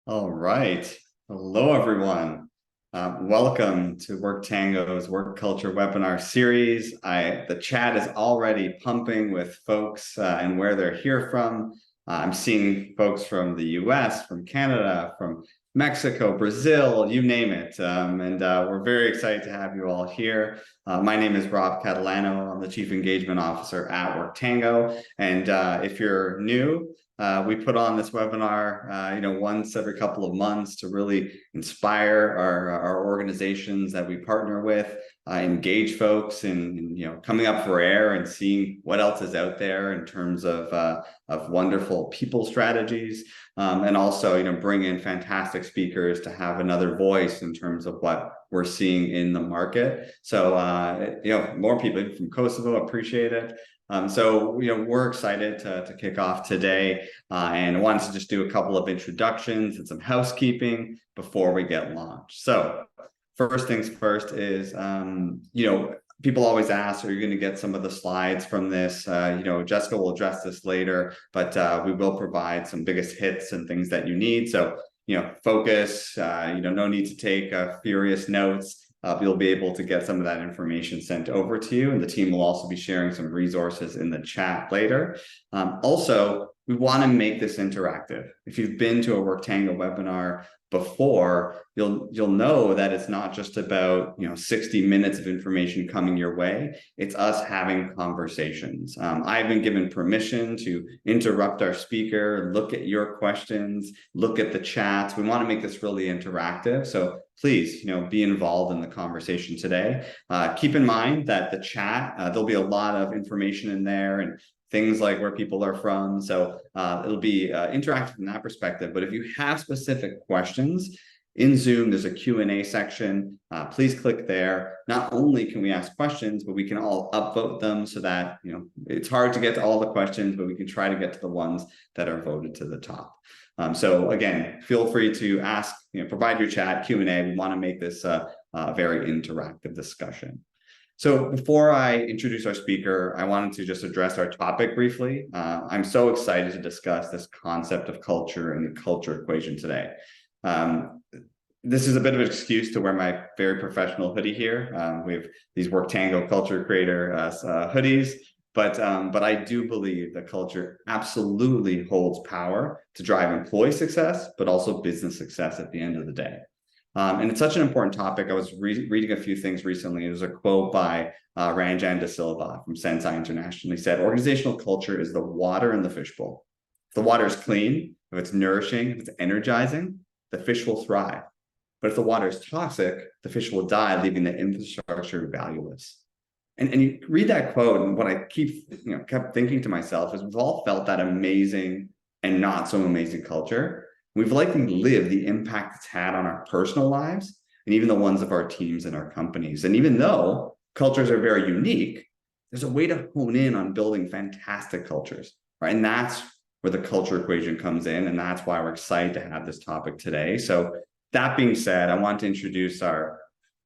All right. Hello, everyone. Welcome to WorkTango's Work Culture webinar series. The chat is already pumping with folks and where they're here from. I'm seeing folks from the US, from Canada, from Mexico, Brazil, you name it. And we're very excited to have you all here. My name is Rob Catalano. I'm the Chief Engagement Officer at WorkTango. And if you're new, we put on this webinar, once every couple of months to really inspire our organizations that we partner with, engage folks in coming up for air and seeing what else is out there in terms of wonderful people strategies, and also bring in fantastic speakers to have another voice in terms of what we're seeing in the market. So more people from Kosovo appreciate it. So we're excited to kick off today, and I wanted to just do a couple of introductions and some housekeeping before we get launched. So first things first is, people always ask, are you going to get some of the slides from this? Jessica will address this later, but we will provide some biggest hits and things that you need. So focus. No need to take furious notes. You'll be able to get some of that information sent over to you, and the team will also be sharing some resources in the chat later. Also, we want to make this interactive. If you've been to a WorkTango webinar before, you'll know that it's not just about 60 minutes of information coming your way. It's us having conversations. I've been given permission to interrupt our speaker, look at your questions, look at the chats. We want to make this really interactive. So please, be involved in the conversation today. Keep in mind that the chat, there'll be a lot of information in there and things like where people are from. So it'll be interactive from that perspective. But if you have specific questions, in Zoom, there's a Q&A section. Please click there. Not only can we ask questions, but we can all upvote them so that, it's hard to get to all the questions, but we can try to get to the ones that are voted to the top. So again, feel free to ask, provide your chat, Q&A. We want to make this a very interactive discussion. So before I introduce our speaker, I wanted to just address our topic briefly. I'm so excited to discuss this concept of culture and the culture equation today. This is a bit of an excuse to wear my very professional hoodie here. We have these WorkTango culture creator hoodies, but I do believe that culture absolutely holds power to drive employee success, but also business success at the end of the day. And it's such an important topic. I was reading a few things recently. There's a quote by Ranjan De Silva from Sensei International. He said, organizational culture is the water in the fishbowl. If the water is clean, if it's nourishing, if it's energizing, the fish will thrive. But if the water is toxic, the fish will die, leaving the infrastructure valueless. And you read that quote, and what I kept thinking to myself is we've all felt that amazing and not so amazing culture. We've likely lived the impact it's had on our personal lives and even the ones of our teams and our companies. And even though cultures are very unique, there's a way to hone in on building fantastic cultures, right? And that's where the culture equation comes in. And that's why we're excited to have this topic today. So that being said, I want to introduce our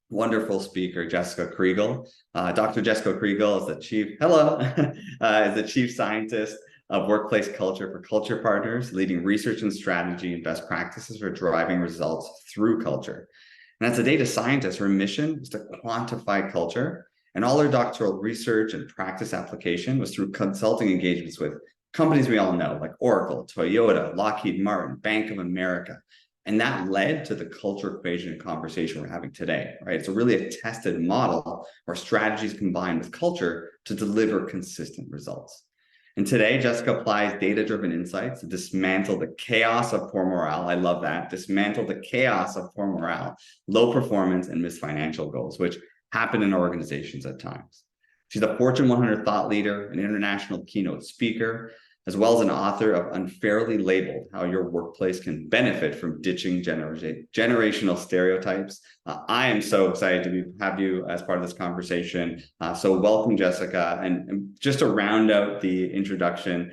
wonderful speaker, Jessica Kriegel. Dr. Jessica Kriegel is the chief scientist of workplace culture for Culture Partners, leading research and strategy and best practices for driving results through culture. And as a data scientist, her mission is to quantify culture, and all her doctoral research and practice application was through consulting engagements with companies we all know, like Oracle, Toyota, Lockheed Martin, Bank of America. And that led to the culture equation conversation we're having today, right? It's really a tested model where strategies combine with culture to deliver consistent results. And today, Jessica applies data-driven insights to dismantle the chaos of poor morale. I love that. Dismantle the chaos of poor morale, low performance, and missed financial goals, which happen in organizations at times. She's a Fortune 100 thought leader, an international keynote speaker, as well as an author of Unfairly Labeled, How Your Workplace Can Benefit from Ditching Generational Stereotypes. I am so excited to have you as part of this conversation. So welcome, Jessica. And just to round out the introduction,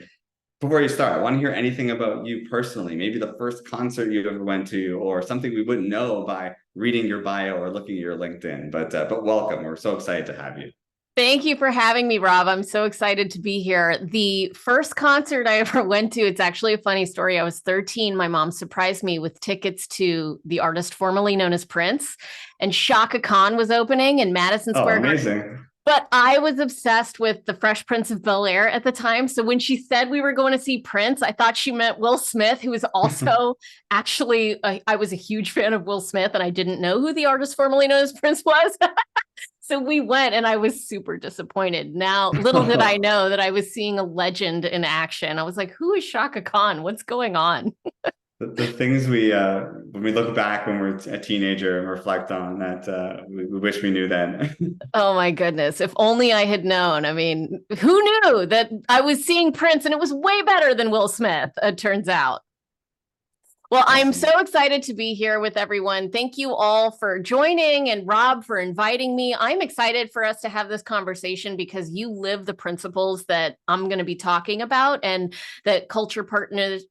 before you start, I want to hear anything about you personally, maybe the first concert you ever went to, or something we wouldn't know by reading your bio or looking at your LinkedIn. But welcome. We're so excited to have you. Thank you for having me, Rob. I'm so excited to be here. The first concert I ever went to, it's actually a funny story. I was 13. My mom surprised me with tickets to the artist formerly known as Prince, and Shaka Khan was opening in Madison Oh, Square Garden. amazing. But I was obsessed with the Fresh Prince of Bel-Air at the time. So when she said we were going to see Prince, I thought she meant Will Smith, who was also actually, I was a huge fan of Will Smith, and I didn't know who the artist formerly known as Prince was. So we went and I was super disappointed. Now, little did I know that I was seeing a legend in action. I was like, who is Shaka Khan? What's going on? The things when we look back when we're a teenager and reflect on that, we wish we knew then. Oh my goodness. If only I had known. I mean, who knew that I was seeing Prince and it was way better than Will Smith, it turns out. Well, I'm Awesome. so excited to be here with everyone. Thank you all for joining and Rob for inviting me. I'm excited for us to have this conversation because you live the principles that I'm going to be talking about and that Culture Partners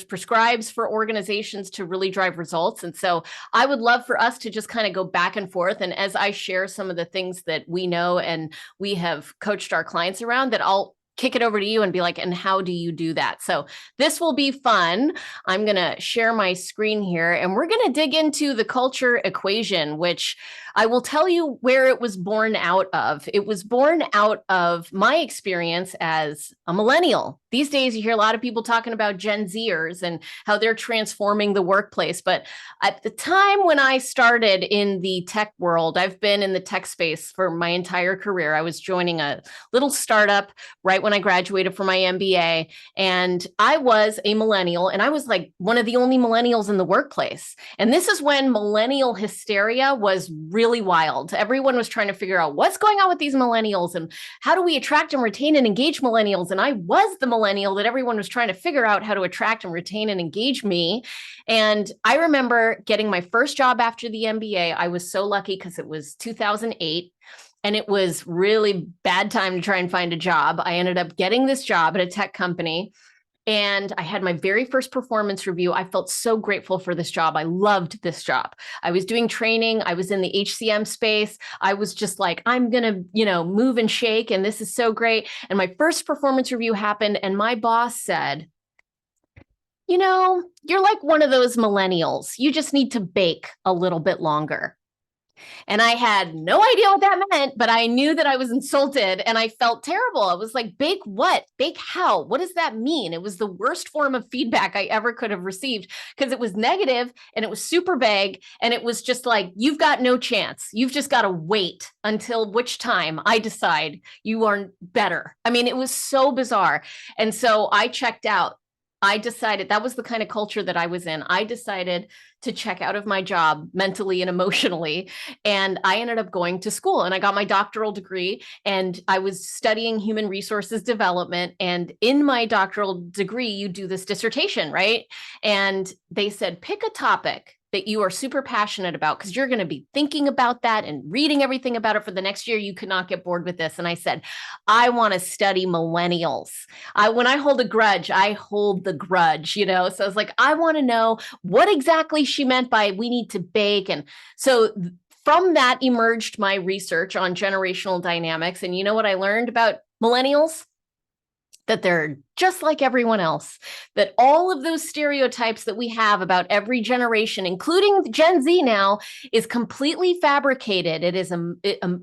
prescribes for organizations to really drive results. And so I would love for us to just kind of go back and forth. And as I share some of the things that we know and we have coached our clients around, that I'll kick it over to you and be like, and how do you do that? So this will be fun. I'm going to share my screen here and we're going to dig into the culture equation, which I will tell you where it was born out of. It was born out of my experience as a millennial. These days, you hear a lot of people talking about Gen Zers and how they're transforming the workplace. But at the time when I started in the tech world, I've been in the tech space for my entire career. I was joining a little startup right when I graduated from my MBA. And I was a millennial, and I was like one of the only millennials in the workplace. And this is when millennial hysteria was really wild. Everyone was trying to figure out what's going on with these millennials and how do we attract and retain and engage millennials. And I was the millennial that everyone was trying to figure out how to attract and retain and engage me. And I remember getting my first job after the MBA. I was so lucky because it was 2008. And it was really bad time to try and find a job. I ended up getting this job at a tech company. And I had my very first performance review. I felt so grateful for this job. I loved this job. I was doing training. I was in the HCM space. I was just like, I'm going to, move and shake. And this is so great. And my first performance review happened. And my boss said, you're like one of those millennials. You just need to bake a little bit longer. And I had no idea what that meant, but I knew that I was insulted and I felt terrible. I was like, bake what? Bake how? What does that mean? It was the worst form of feedback I ever could have received because it was negative and it was super vague. And it was just like, you've got no chance. You've just got to wait until which time I decide you are better. I mean, it was so bizarre. And so I checked out. I decided that was the kind of culture that I was in. I decided to check out of my job mentally and emotionally. And I ended up going to school and I got my doctoral degree and I was studying human resources development. And in my doctoral degree, you do this dissertation, right? And they said, pick a topic that you are super passionate about because you're going to be thinking about that and reading everything about it for the next year. You could not get bored with this. And I said, I want to study millennials. When I hold a grudge, I hold the grudge, So I was like, I want to know what exactly she meant by we need to bake. And so from that emerged my research on generational dynamics. And you know what I learned about millennials? That they're just like everyone else, that all of those stereotypes that we have about every generation, including Gen Z now, is completely fabricated. It is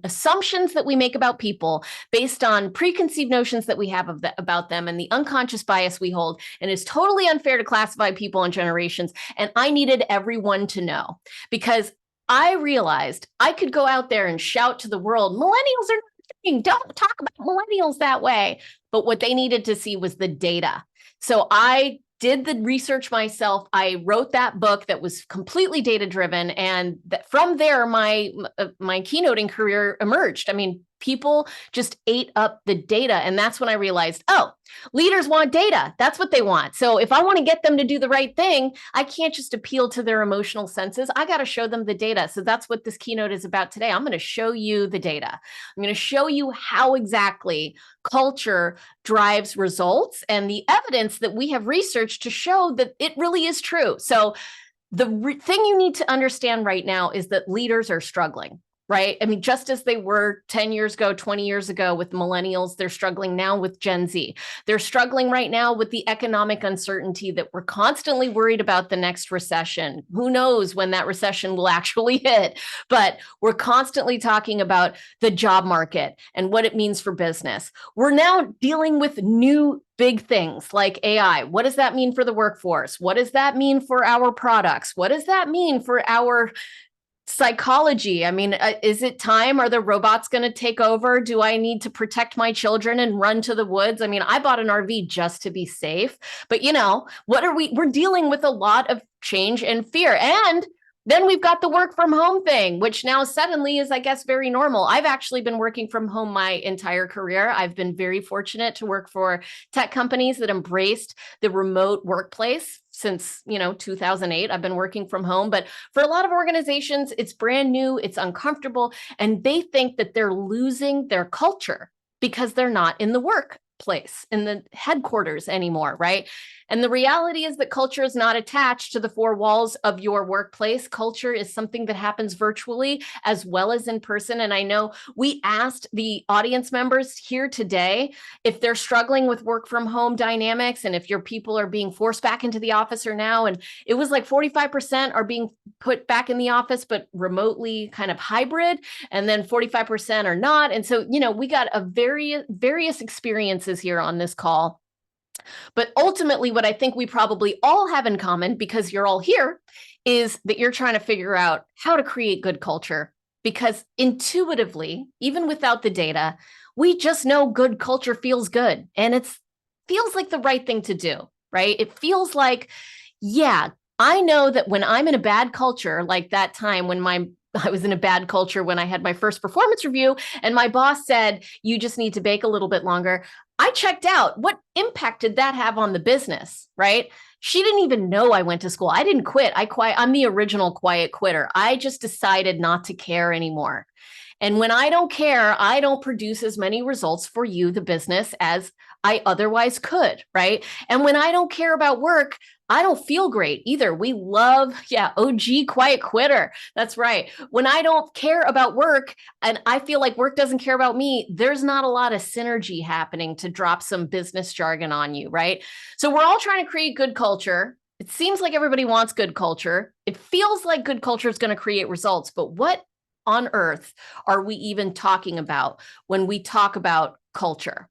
assumptions that we make about people based on preconceived notions that we have about them and the unconscious bias we hold. And it's totally unfair to classify people in generations. And I needed everyone to know because I realized I could go out there and shout to the world, millennials are don't talk about millennials that way. But what they needed to see was the data. So I did the research myself. I wrote that book that was completely data driven. And from there, my keynoting career emerged. I mean, people just ate up the data. And that's when I realized, leaders want data. That's what they want. So if I want to get them to do the right thing, I can't just appeal to their emotional senses. I got to show them the data. So that's what this keynote is about today. I'm going to show you the data. I'm going to show you how exactly culture drives results and the evidence that we have researched to show that it really is true. So the thing you need to understand right now is that leaders are struggling. right? I mean, just as they were 10 years ago, 20 years ago with millennials, they're struggling now with Gen Z. They're struggling right now with the economic uncertainty that we're constantly worried about the next recession. Who knows when that recession will actually hit? But we're constantly talking about the job market and what it means for business. We're now dealing with new big things like AI. What does that mean for the workforce? What does that mean for our products? What does that mean for our psychology? I mean, is it time? Are the robots going to take over? Do I need to protect my children and run to the woods? I mean, I bought an RV just to be safe, but we're dealing with a lot of change and fear. And then we've got the work from home thing, which now suddenly is, I guess, very normal. I've actually been working from home my entire career. I've been very fortunate to work for tech companies that embraced the remote workplace since 2008. I've been working from home, but for a lot of organizations, it's brand new, it's uncomfortable, and they think that they're losing their culture because they're not in the workplace, in the headquarters anymore, right? And the reality is that culture is not attached to the four walls of your workplace. Culture is something that happens virtually as well as in person. And I know we asked the audience members here today if they're struggling with work from home dynamics and if your people are being forced back into the office or now. And it was like 45% are being put back in the office, but remotely kind of hybrid. And then 45% are not. And so, we got a various experiences here on this call. But ultimately, what I think we probably all have in common, because you're all here, is that you're trying to figure out how to create good culture. Because intuitively, even without the data, we just know good culture feels good. And it feels like the right thing to do, right? It feels like, yeah, I know that when I'm in a bad culture, like that time when I was in a bad culture when I had my first performance review and my boss said, you just need to bake a little bit longer. I checked out. What impact did that have on the business, right? She didn't even know I went to school. I didn't quit. I'm the original quiet quitter. I just decided not to care anymore. And when I don't care, I don't produce as many results for you, the business, as I otherwise could, right? And when I don't care about work, I don't feel great either. We love, OG quiet quitter. That's right. When I don't care about work and I feel like work doesn't care about me, there's not a lot of synergy happening to drop some business jargon on you, right? So we're all trying to create good culture. It seems like everybody wants good culture. It feels like good culture is going to create results, but what on earth are we even talking about when we talk about culture?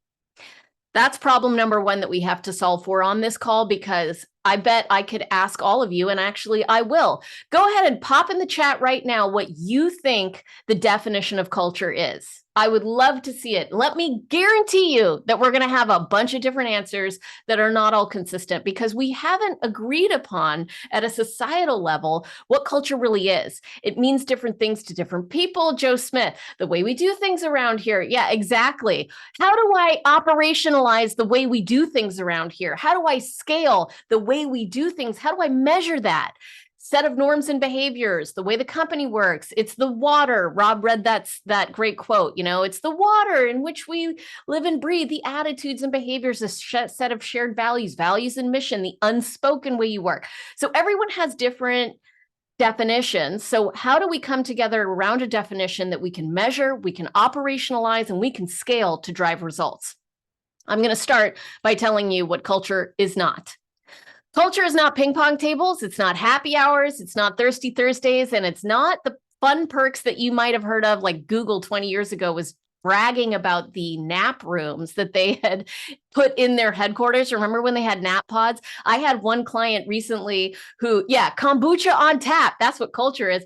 That's problem number one that we have to solve for on this call, because I bet I could ask all of you, and actually I will. Go ahead and pop in the chat right now what you think the definition of culture is. I would love to see it. Let me guarantee you that we're going to have a bunch of different answers that are not all consistent, because we haven't agreed upon at a societal level what culture really is. It means different things to different people. Joe Smith, the way we do things around here. Yeah, exactly. How do I operationalize the way we do things around here? How do I scale the way we do things? How do I measure that? Set of norms and behaviors, the way the company works. It's the water. Rob read that great quote. It's the water in which we live and breathe, the attitudes and behaviors, a set of shared values and mission, the unspoken way you work. So everyone has different definitions. So how do we come together around a definition that we can measure, we can operationalize, and we can scale to drive results? I'm going to start by telling you what culture is not. Culture is not ping pong tables. It's not happy hours. It's not thirsty Thursdays. And it's not the fun perks that you might have heard of, like Google 20 years ago was bragging about the nap rooms that they had put in their headquarters. Remember when they had nap pods? I had one client recently who, kombucha on tap. That's what culture is.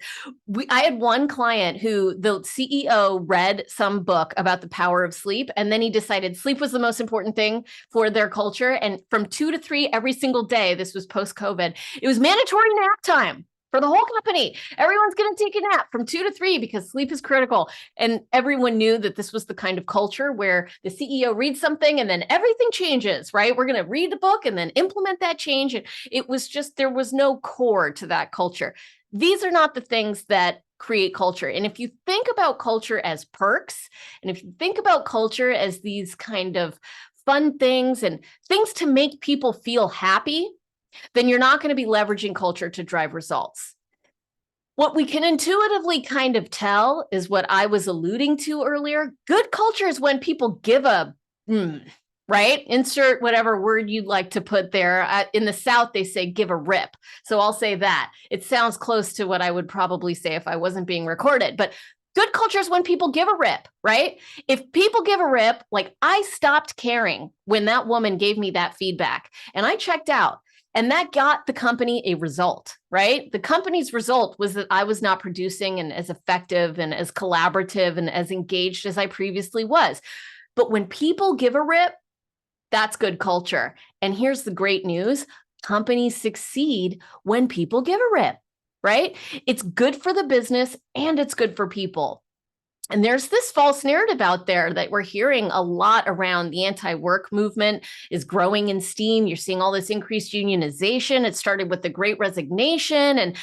I had one client who the CEO read some book about the power of sleep, and then he decided sleep was the most important thing for their culture. And from 2 to 3 every single day, this was post-COVID, it was mandatory nap time for the whole company. Everyone's going to take a nap from 2 to 3 because sleep is critical. And everyone knew that this was the kind of culture where the CEO reads something and then everything changes, right? We're going to read the book and then implement that change. And it was just, there was no core to that culture. These are not the things that create culture. And if you think about culture as perks, and if you think about culture as these kind of fun things and things to make people feel happy, then you're not going to be leveraging culture to drive results. What we can intuitively kind of tell is what I was alluding to earlier. Good culture is when people give a, right? Insert whatever word you'd like to put there. In the South, they say give a rip. So I'll say that. It sounds close to what I would probably say if I wasn't being recorded. But good culture is when people give a rip, right? If people give a rip, like I stopped caring when that woman gave me that feedback and I checked out. And that got the company a result, right? The company's result was that I was not producing and as effective and as collaborative and as engaged as I previously was. But when people give a rip, that's good culture. And here's the great news. Companies succeed when people give a rip, right? It's good for the business and it's good for people. And there's this false narrative out there that we're hearing a lot around. The anti-work movement is growing in steam. You're seeing all this increased unionization. It started with the Great Resignation, and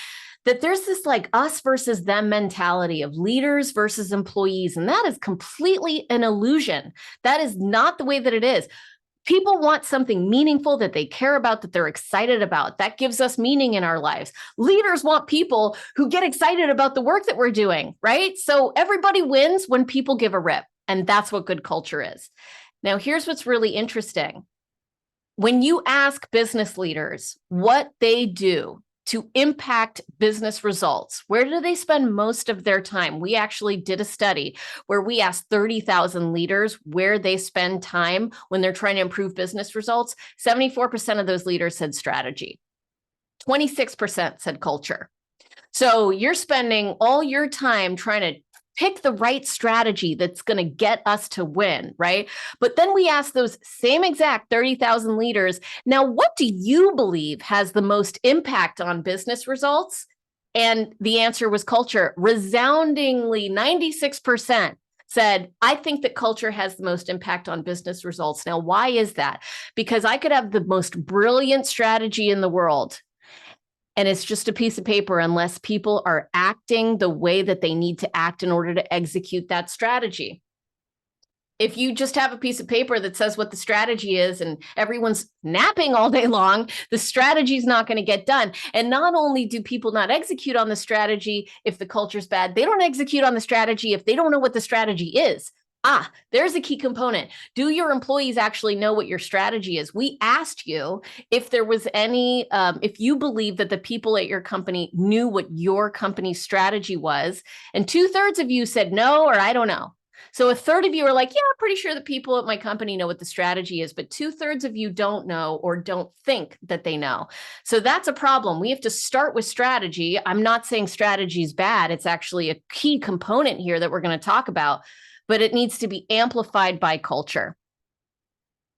that there's this like us versus them mentality of leaders versus employees. And that is completely an illusion. That is not the way that it is. People want something meaningful that they care about, that they're excited about. That gives us meaning in our lives. Leaders want people who get excited about the work that we're doing, right? So everybody wins when people give a rip. And that's what good culture is. Now, here's what's really interesting. When you ask business leaders what they do to impact business results, where do they spend most of their time? We actually did a study where we asked 30,000 leaders where they spend time when they're trying to improve business results. 74% of those leaders said strategy. 26% said culture. So you're spending all your time trying to pick the right strategy that's going to get us to win, right? But then we ask those same exact 30,000 leaders, now, what do you believe has the most impact on business results? And the answer was culture. Resoundingly, 96% said, I think that culture has the most impact on business results. Now, why is that? Because I could have the most brilliant strategy in the world, and it's just a piece of paper unless people are acting the way that they need to act in order to execute that strategy. If you just have a piece of paper that says what the strategy is and everyone's napping all day long, the strategy is not going to get done. And not only do people not execute on the strategy if the culture's bad, they don't execute on the strategy if they don't know what the strategy is. There's a key component. Do your employees actually know what your strategy is? We asked you if there was any, if you believe that the people at your company knew what your company's strategy was. And 2/3 of you said no, or I don't know. So a third of you are like, yeah, I'm pretty sure the people at my company know what the strategy is, but 2/3 of you don't know or don't think that they know. So that's a problem. We have to start with strategy. I'm not saying strategy is bad. It's actually a key component here that we're going to talk about, but it needs to be amplified by culture.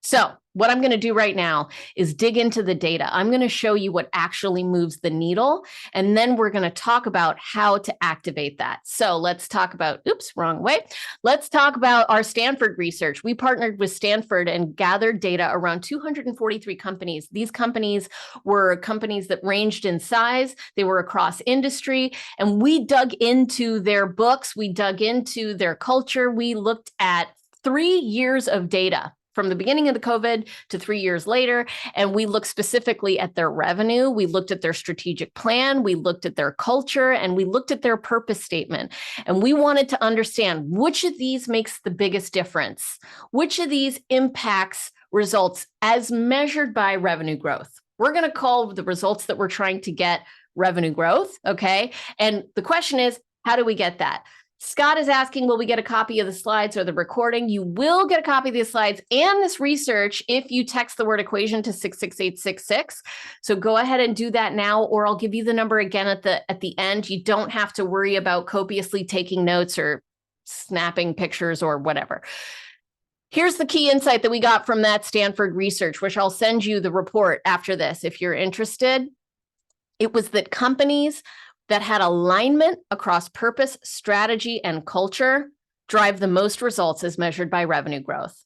So what I'm going to do right now is dig into the data. I'm going to show you what actually moves the needle, and then we're going to talk about how to activate that. So let's talk about, wrong way. Let's talk about our Stanford research. We partnered with Stanford and gathered data around 243 companies. These companies were companies that ranged in size. They were across industry, and we dug into their books. We dug into their culture. We looked at 3 years of data from the beginning of the COVID to 3 years later. And we looked specifically at their revenue. We looked at their strategic plan. We looked at their culture, and we looked at their purpose statement. And we wanted to understand which of these makes the biggest difference, which of these impacts results as measured by revenue growth. We're going to call the results that we're trying to get revenue growth. Okay. And the question is, how do we get that? Scott is asking, will we get a copy of the slides or the recording? You will get a copy of the slides and this research if you text the word equation to 66866. So go ahead and do that now, or I'll give you the number again at the end. You don't have to worry about copiously taking notes or snapping pictures or whatever. Here's the key insight that we got from that Stanford research, which I'll send you the report after this if you're interested. It was that companies that had alignment across purpose, strategy, and culture drive the most results as measured by revenue growth.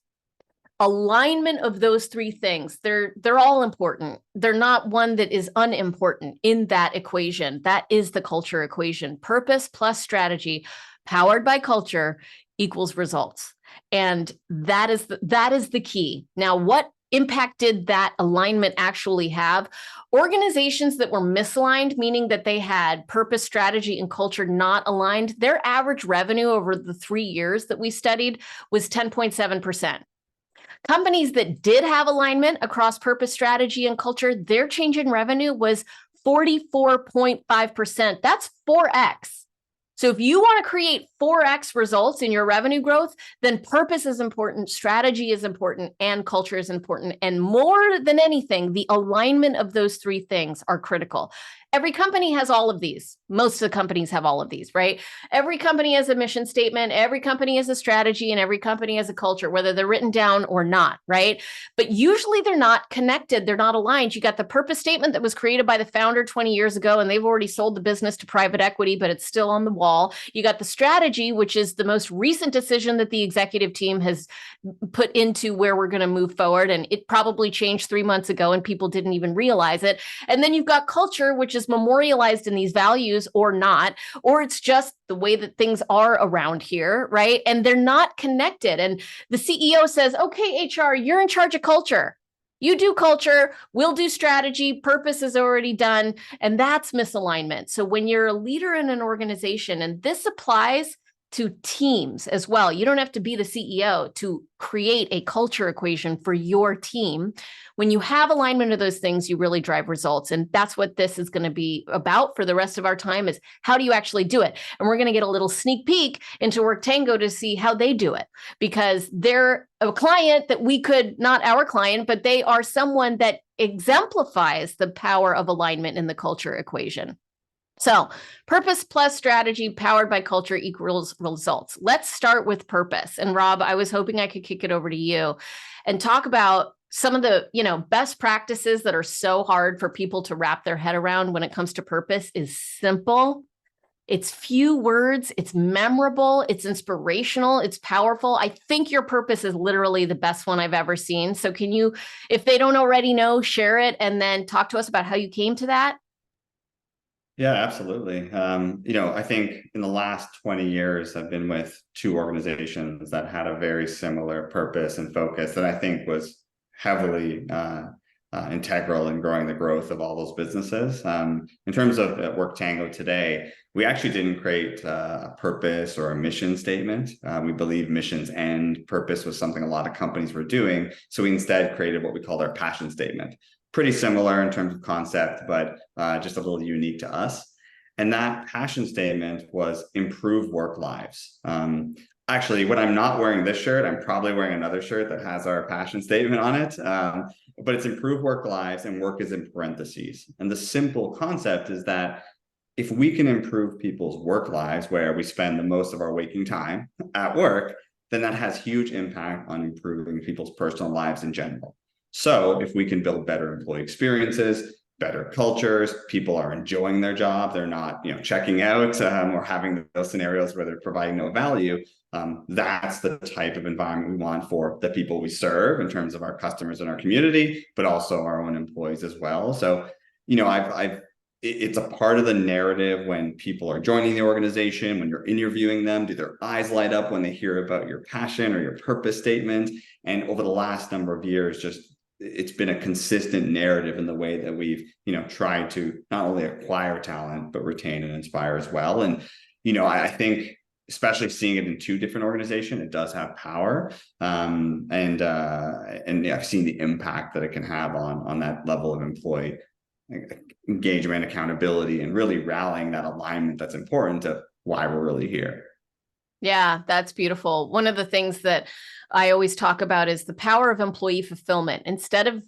Alignment of those three things, they're all important. They're not one that is unimportant in that equation. That is the culture equation. Purpose plus strategy powered by culture equals results. And that is the key. Now, what impact did that alignment actually have? Organizations that were misaligned, meaning that they had purpose, strategy, and culture not aligned, their average revenue over the 3 years that we studied was 10.7%. Companies that did have alignment across purpose, strategy, and culture, their change in revenue was 44.5%. That's 4x. So if you want to create 4x results in your revenue growth, then purpose is important, strategy is important, and culture is important. And more than anything, the alignment of those three things are critical. Every company has all of these. Most of the companies have all of these, right? Every company has a mission statement, every company has a strategy, and every company has a culture, whether they're written down or not, right? But usually they're not connected, they're not aligned. You got the purpose statement that was created by the founder 20 years ago, and they've already sold the business to private equity, but it's still on the wall. You got the strategy, which is the most recent decision that the executive team has put into where we're going to move forward. And it probably changed 3 months ago and people didn't even realize it. And then you've got culture, which is memorialized in these values or not, or it's just the way that things are around here, right? And they're not connected. And the CEO says, okay, HR, you're in charge of culture. You do culture, we'll do strategy, purpose is already done, and that's misalignment. So when you're a leader in an organization, and this applies to teams as well, you don't have to be the CEO to create a culture equation for your team. When you have alignment of those things, you really drive results. And that's what this is going to be about for the rest of our time, is how do you actually do it? And we're going to get a little sneak peek into WorkTango to see how they do it, because they're a client that we could, not our client, but they are someone that exemplifies the power of alignment in the culture equation. So purpose plus strategy powered by culture equals results. Let's start with purpose. And Rob, I was hoping I could kick it over to you and talk about some of the, best practices that are so hard for people to wrap their head around when it comes to purpose. Is simple. It's few words, it's memorable, it's inspirational, it's powerful. I think your purpose is literally the best one I've ever seen. So can you, if they don't already know, share it and then talk to us about how you came to that? Yeah, absolutely. I think in the last 20 years, I've been with two organizations that had a very similar purpose and focus that I think was heavily integral in growing the growth of all those businesses. In terms of WorkTango today, we actually didn't create a purpose or a mission statement. We believe missions and purpose was something a lot of companies were doing. So we instead created what we called our passion statement. Pretty similar in terms of concept, but just a little unique to us. And that passion statement was improve work lives. Actually, when I'm not wearing this shirt, I'm probably wearing another shirt that has our passion statement on it. But it's improve work lives, and work is in parentheses. And the simple concept is that if we can improve people's work lives, where we spend the most of our waking time at work, then that has huge impact on improving people's personal lives in general. So if we can build better employee experiences, better cultures, people are enjoying their job, they're not, checking out or having those scenarios where they're providing no value. That's the type of environment we want for the people we serve in terms of our customers and our community, but also our own employees as well. So, it's a part of the narrative when people are joining the organization, when you're interviewing them, do their eyes light up when they hear about your passion or your purpose statement? And over the last number of years, it's been a consistent narrative in the way that we've, tried to not only acquire talent, but retain and inspire as well. And, I think, especially seeing it in two different organizations, it does have power. And I've seen the impact that it can have on that level of employee engagement, accountability, and really rallying that alignment that's important to why we're really here. Yeah, that's beautiful. One of the things that I always talk about is the power of employee fulfillment. Instead of,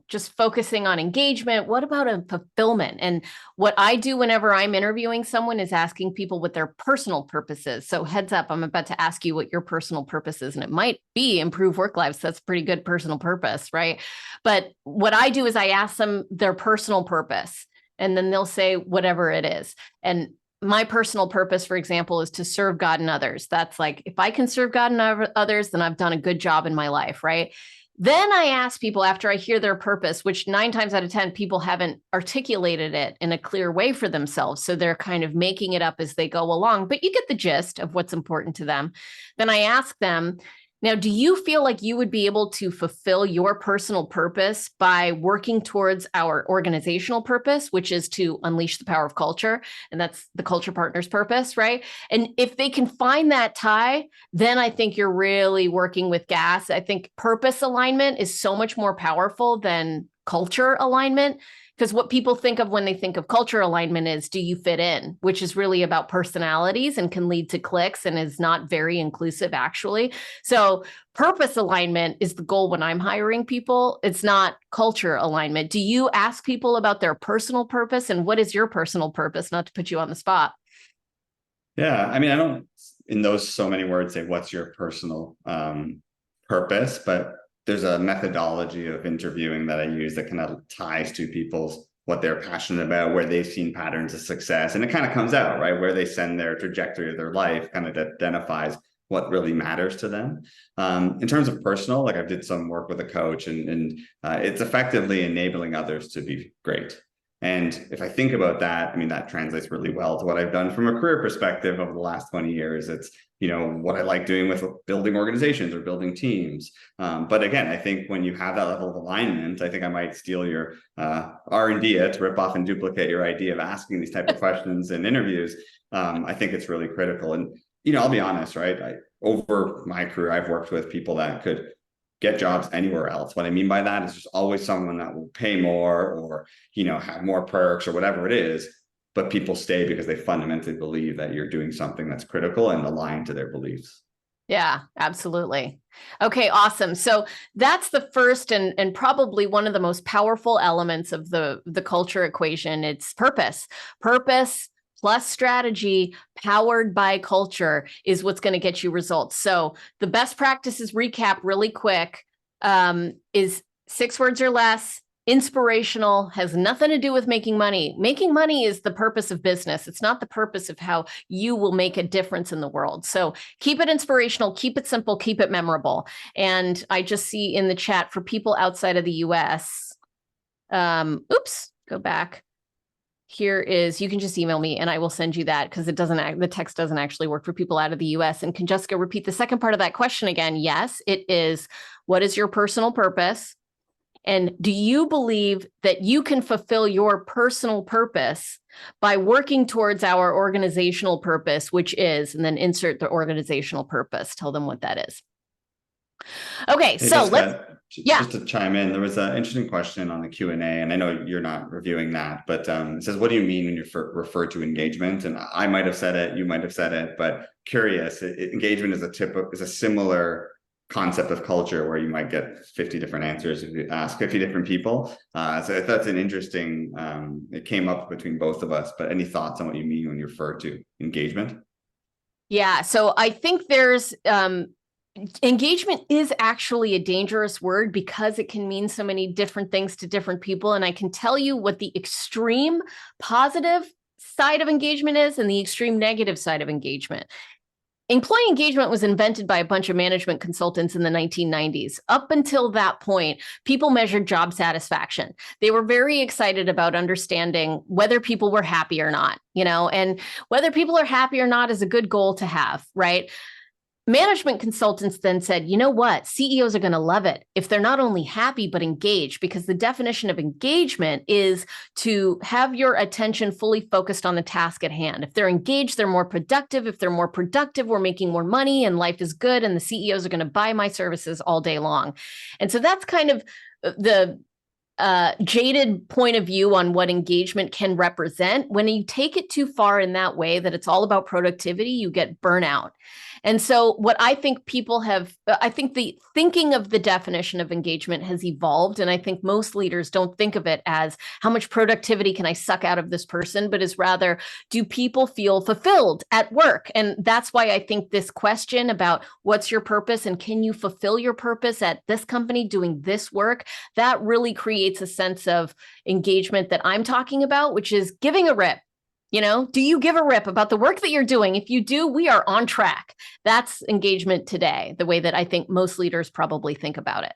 just focusing on engagement, what about a fulfillment? And what I do whenever I'm interviewing someone is asking people what their personal purpose is. So heads up, I'm about to ask you what your personal purpose is, and it might be improve work lives. That's pretty good personal purpose, right? But what I do is I ask them their personal purpose, and then they'll say whatever it is. And my personal purpose, for example, is to serve God and others. That's like, if I can serve God and others, then I've done a good job in my life, right? Then I ask people after I hear their purpose, which 9 times out of 10, people haven't articulated it in a clear way for themselves. So they're kind of making it up as they go along, but you get the gist of what's important to them. Then I ask them, Now, do you feel like you would be able to fulfill your personal purpose by working towards our organizational purpose, which is to unleash the power of culture? And that's the culture partner's purpose, right? And if they can find that tie, then I think you're really working with gas. I think purpose alignment is so much more powerful than culture alignment. Because what people think of when they think of culture alignment is, do you fit in, which is really about personalities and can lead to cliques and is not very inclusive, actually. So purpose alignment is the goal when I'm hiring people. It's not culture alignment. Do you ask people about their personal purpose, and what is your personal purpose? Not to put you on the spot. Yeah, I mean, I don't in those so many words say what's your personal purpose, but there's a methodology of interviewing that I use that kind of ties to people's what they're passionate about, where they've seen patterns of success, and it kind of comes out, right, where they send their trajectory of their life kind of identifies what really matters to them. In terms of personal, like I did some work with a coach, and it's effectively enabling others to be great. And if I think about that, I mean, that translates really well to what I've done from a career perspective over the last 20 years. It's, what I like doing with building organizations or building teams. But again, I think when you have that level of alignment, I think I might steal your R&D to rip off and duplicate your idea of asking these type of questions in interviews. I think it's really critical. And, I'll be honest, right? Over my career, I've worked with people that could get jobs anywhere else. What I mean by that is there's always someone that will pay more or, have more perks or whatever it is, but people stay because they fundamentally believe that you're doing something that's critical and aligned to their beliefs. Yeah, absolutely. Okay, awesome. So that's the first and probably one of the most powerful elements of the culture equation. It's purpose. Purpose plus strategy powered by culture is what's going to get you results. So the best practices recap really quick is 6 words or less. Inspirational, has nothing to do with making money. Making money is the purpose of business. It's not the purpose of how you will make a difference in the world. So keep it inspirational, keep it simple, keep it memorable. And I just see in the chat for people outside of the US, go back. Here is, you can just email me and I will send you that because the text doesn't actually work for people out of the US. And can Jessica repeat the second part of that question again? Yes, it is, what is your personal purpose? And do you believe that you can fulfill your personal purpose by working towards our organizational purpose, which is, and then insert the organizational purpose, tell them what that is. Okay, hey, so Jessica, just to chime in, there was an interesting question on the Q&A, and I know you're not reviewing that, but it says, what do you mean when you refer to engagement? And I might have said it, you might have said it, but curious, engagement is a similar concept of culture where you might get 50 different answers if you ask 50 different people. So that's an interesting, it came up between both of us, but any thoughts on what you mean when you refer to engagement? Yeah, so I think there's, engagement is actually a dangerous word because it can mean so many different things to different people. And I can tell you what the extreme positive side of engagement is and the extreme negative side of engagement. Employee engagement was invented by a bunch of management consultants in the 1990s. Up until that point, people measured job satisfaction. They were very excited about understanding whether people were happy or not, and whether people are happy or not is a good goal to have, right? Management consultants then said, you know what? CEOs are going to love it if they're not only happy, but engaged, because the definition of engagement is to have your attention fully focused on the task at hand. If they're engaged, they're more productive. If they're more productive, we're making more money and life is good. And the CEOs are going to buy my services all day long. And so that's kind of the jaded point of view on what engagement can represent. When you take it too far in that way, that it's all about productivity, you get burnout. And so what I think I think the thinking of the definition of engagement has evolved. And I think most leaders don't think of it as how much productivity can I suck out of this person, but is rather, do people feel fulfilled at work? And that's why I think this question about what's your purpose and can you fulfill your purpose at this company doing this work, that really creates a sense of engagement that I'm talking about, which is giving a rip. Do you give a rip about the work that you're doing? If you do, we are on track. That's engagement today, the way that I think most leaders probably think about it.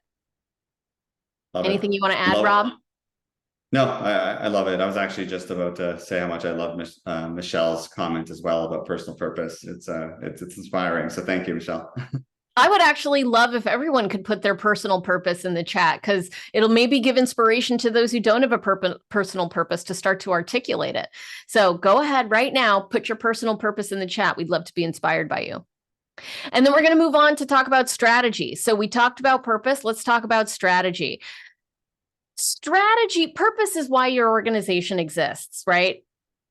Anything you want to add, Rob? No, I love it. I was actually just about to say how much I love Michelle's comment as well about personal purpose. It's inspiring. So thank you, Michelle. I would actually love if everyone could put their personal purpose in the chat, because it'll maybe give inspiration to those who don't have a personal purpose to start to articulate it. So go ahead right now, put your personal purpose in the chat. We'd love to be inspired by you. And then we're going to move on to talk about strategy. So we talked about purpose. Let's talk about strategy. Strategy, purpose is why your organization exists, right?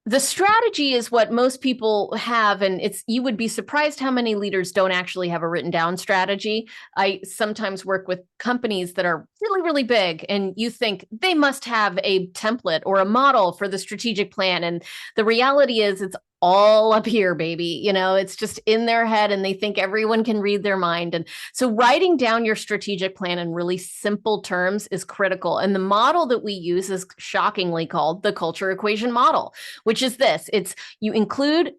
The strategy is what most people have, and you would be surprised how many leaders don't actually have a written down strategy. I sometimes work with companies that are really, really big, and you think they must have a template or a model for the strategic plan. And the reality is it's all up here, baby. It's just in their head, and they think everyone can read their mind. And so writing down your strategic plan in really simple terms is critical. And the model that we use is shockingly called the culture equation model, which is this. You include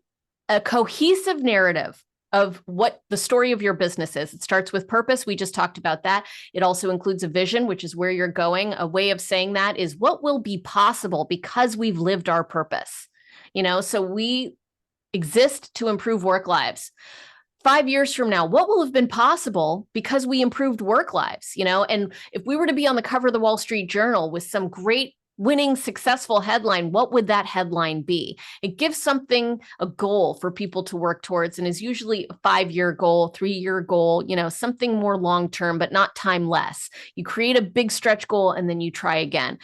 a cohesive narrative of what the story of your business is. It starts with purpose. We just talked about that. It also includes a vision, which is where you're going. A way of saying that is what will be possible because we've lived our purpose. So we exist to improve work lives. 5 years from now, what will have been possible because we improved work lives? And if we were to be on the cover of the Wall Street Journal with some great winning successful headline, what would that headline be? It gives something, a goal for people to work towards, and is usually a 5-year goal, 3-year goal, something more long-term, but not timeless. You create a big stretch goal and then you try again.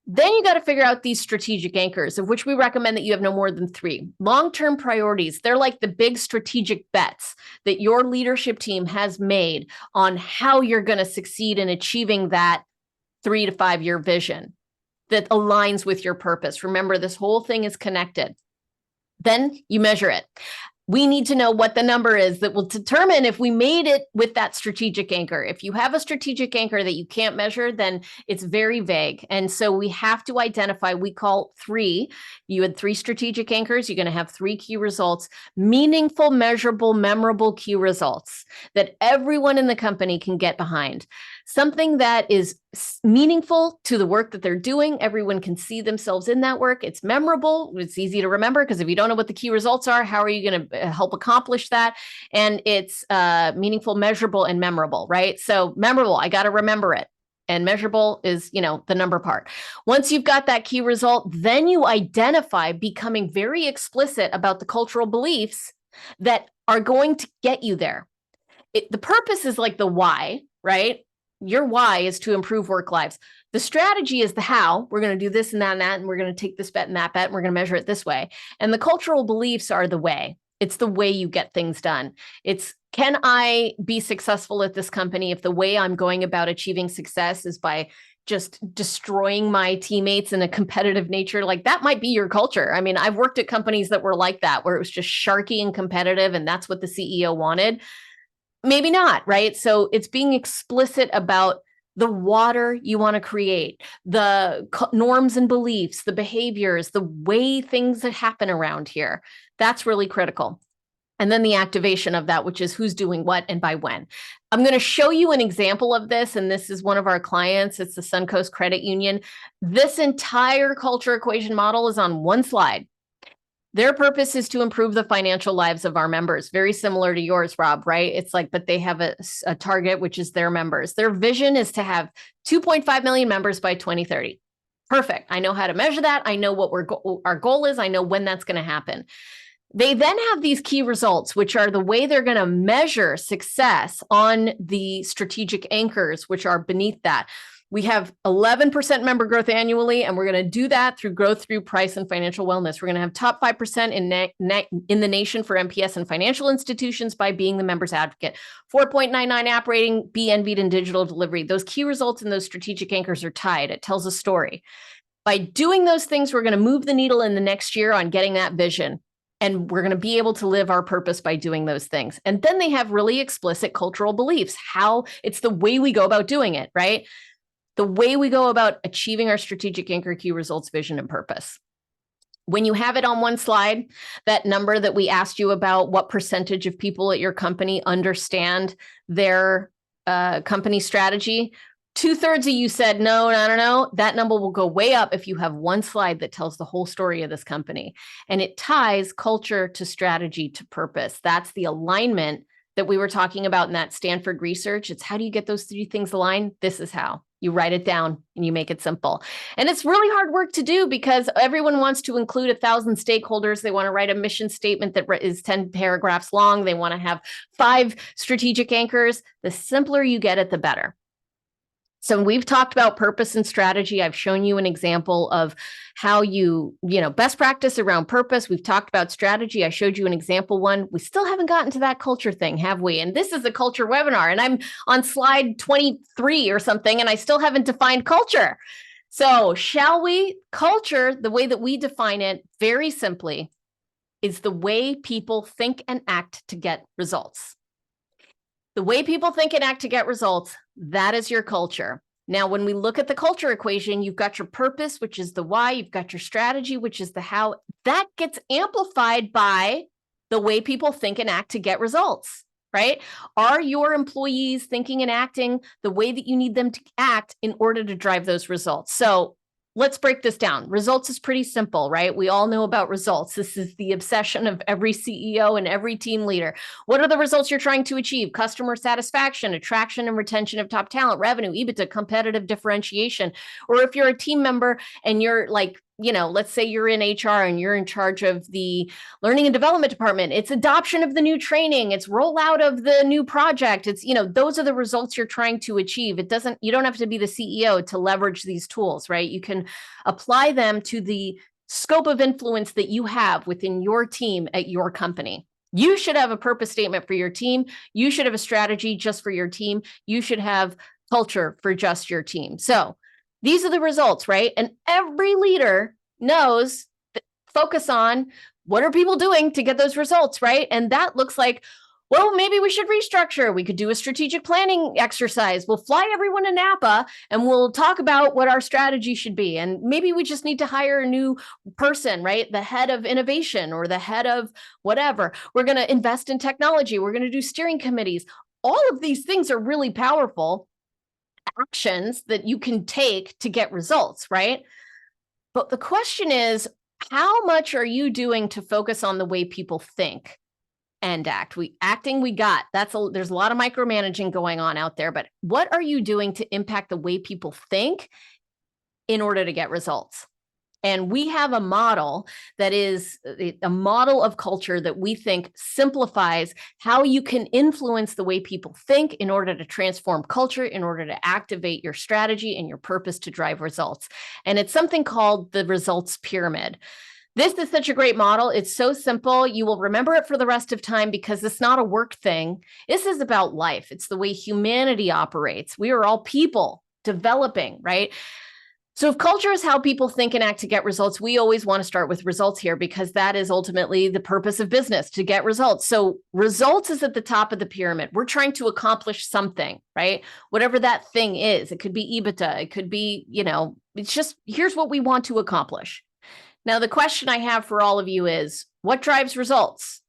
Then you got to figure out these strategic anchors, of which we recommend that you have no more than 3. Long-term priorities, they're like the big strategic bets that your leadership team has made on how you're going to succeed in achieving that 3 to 5 year vision that aligns with your purpose. Remember, this whole thing is connected. Then you measure it. We need to know what the number is that will determine if we made it with that strategic anchor. If you have a strategic anchor that you can't measure, then it's very vague. And so we have to identify, we call 3. You had 3 strategic anchors. You're going to have 3 key results, meaningful, measurable, memorable key results that everyone in the company can get behind. Something that is meaningful to the work that they're doing. Everyone can see themselves in that work. It's memorable. It's easy to remember, because if you don't know what the key results are, how are you going to help accomplish that? And it's meaningful, measurable, and memorable, right? So memorable, I got to remember it. And measurable is, the number part. Once you've got that key result, then you identify becoming very explicit about the cultural beliefs that are going to get you there. The purpose is like the why, right? Your why is to improve work lives. The strategy is the how. We're going to do this and that and that, and we're going to take this bet and that bet, and we're going to measure it this way. And the cultural beliefs are the way. It's the way you get things done. It's, can I be successful at this company if the way I'm going about achieving success is by just destroying my teammates in a competitive nature? Like, that might be your culture. I mean, I've worked at companies that were like that, where it was just sharky and competitive, and that's what the CEO wanted. Maybe not, right? So it's being explicit about the water you want to create, the norms and beliefs, the behaviors, the way things that happen around here. That's really critical. And then the activation of that, which is who's doing what and by when. I'm going to show you an example of this, and this is one of our clients. It's the Suncoast Credit Union. This entire culture equation model is on one slide. Their purpose is to improve the financial lives of our members. Very similar to yours, Rob, right? It's like, but they have a target, which is their members. Their vision is to have 2.5 million members by 2030. Perfect. I know how to measure that. I know what our goal is. I know when that's going to happen. They then have these key results, which are the way they're going to measure success on the strategic anchors, which are beneath that. We have 11% member growth annually, and we're going to do that through growth through price and financial wellness. We're going to have top 5% in the nation for MPS and financial institutions by being the member's advocate. 4.99 app rating, be envied in digital delivery. Those key results and those strategic anchors are tied. It tells a story. By doing those things, we're going to move the needle in the next year on getting that vision. And we're going to be able to live our purpose by doing those things. And then they have really explicit cultural beliefs, how it's the way we go about doing it, right? The way we go about achieving our strategic anchor, key results, vision, and purpose. When you have it on one slide, that number that we asked you about, what percentage of people at your company understand their company strategy, 2/3 of you said, no, I don't know. That number will go way up if you have one slide that tells the whole story of this company. And it ties culture to strategy to purpose. That's the alignment that we were talking about in that Stanford research. It's how do you get those three things aligned? This is how. You write it down and you make it simple. And it's really hard work to do because everyone wants to include 1,000 stakeholders. They want to write a mission statement that is 10 paragraphs long. They want to have 5 strategic anchors. The simpler you get it, the better. So we've talked about purpose and strategy. I've shown you an example of how best practice around purpose. We've talked about strategy. I showed you an example one. We still haven't gotten to that culture thing, have we? And this is a culture webinar, and I'm on slide 23 or something, and I still haven't defined culture. So shall we? Culture, the way that we define it, very simply, is the way people think and act to get results. The way people think and act to get results, that is your culture. Now, when we look at the culture equation, you've got your purpose, which is the why. You've got your strategy, which is the how. That gets amplified by the way people think and act to get results, right? Are your employees thinking and acting the way that you need them to act in order to drive those results? So let's break this down. Results is pretty simple, right? We all know about results. This is the obsession of every CEO and every team leader. What are the results you're trying to achieve? Customer satisfaction, attraction and retention of top talent, revenue, EBITDA, competitive differentiation. Or if you're a team member and you're like, let's say you're in HR and you're in charge of the learning and development department. It's adoption of the new training. It's rollout of the new project. It's, those are the results you're trying to achieve. You don't have to be the CEO to leverage these tools, right? You can apply them to the scope of influence that you have within your team at your company. You should have a purpose statement for your team. You should have a strategy just for your team. You should have culture for just your team. So these are the results, right? And every leader knows that focus on what are people doing to get those results, right? And that looks like, well, maybe we should restructure. We could do a strategic planning exercise. We'll fly everyone to Napa and we'll talk about what our strategy should be. And maybe we just need to hire a new person, right? The head of innovation or the head of whatever. We're going to invest in technology. We're going to do steering committees. All of these things are really powerful actions that you can take to get results, right? But the question is, how much are you doing to focus on the way people think and act? We got. There's a lot of micromanaging going on out there, but what are you doing to impact the way people think in order to get results? And we have a model that is a model of culture that we think simplifies how you can influence the way people think in order to transform culture, in order to activate your strategy and your purpose to drive results. And it's something called the results pyramid. This is such a great model. It's so simple. You will remember it for the rest of time because it's not a work thing. This is about life. It's the way humanity operates. We are all people developing, right? So if culture is how people think and act to get results, we always want to start with results here because that is ultimately the purpose of business, to get results. So results is at the top of the pyramid. We're trying to accomplish something, right? Whatever that thing is. It could be EBITDA. It could be, it's just, here's what we want to accomplish. Now, the question I have for all of you is, what drives results?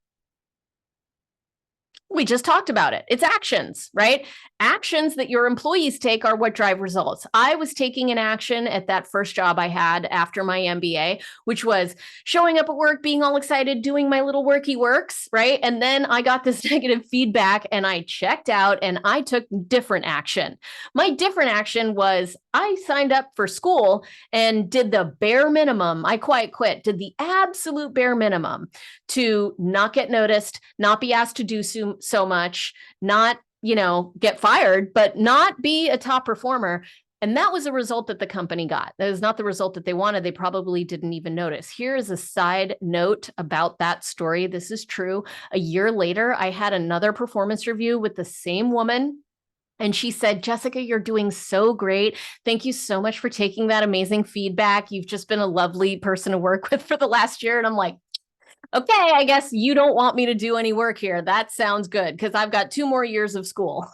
We just talked about it. It's actions, right? Actions that your employees take are what drive results. I was taking an action at that first job I had after my MBA, which was showing up at work, being all excited, doing my little worky works, right? And then I got this negative feedback and I checked out and I took different action. My different action was I signed up for school and did the bare minimum. I quit, did the absolute bare minimum to not get noticed, not be asked to do so much, not, get fired, but not be a top performer. And that was a result that the company got. That is not the result that they wanted. They probably didn't even notice. Here is a side note about that story. This is true. A year later, I had another performance review with the same woman. And she said, Jessica, you're doing so great. Thank you so much for taking that amazing feedback. You've just been a lovely person to work with for the last year. And I'm like, okay, I guess you don't want me to do any work here. That sounds good because I've got 2 more years of school.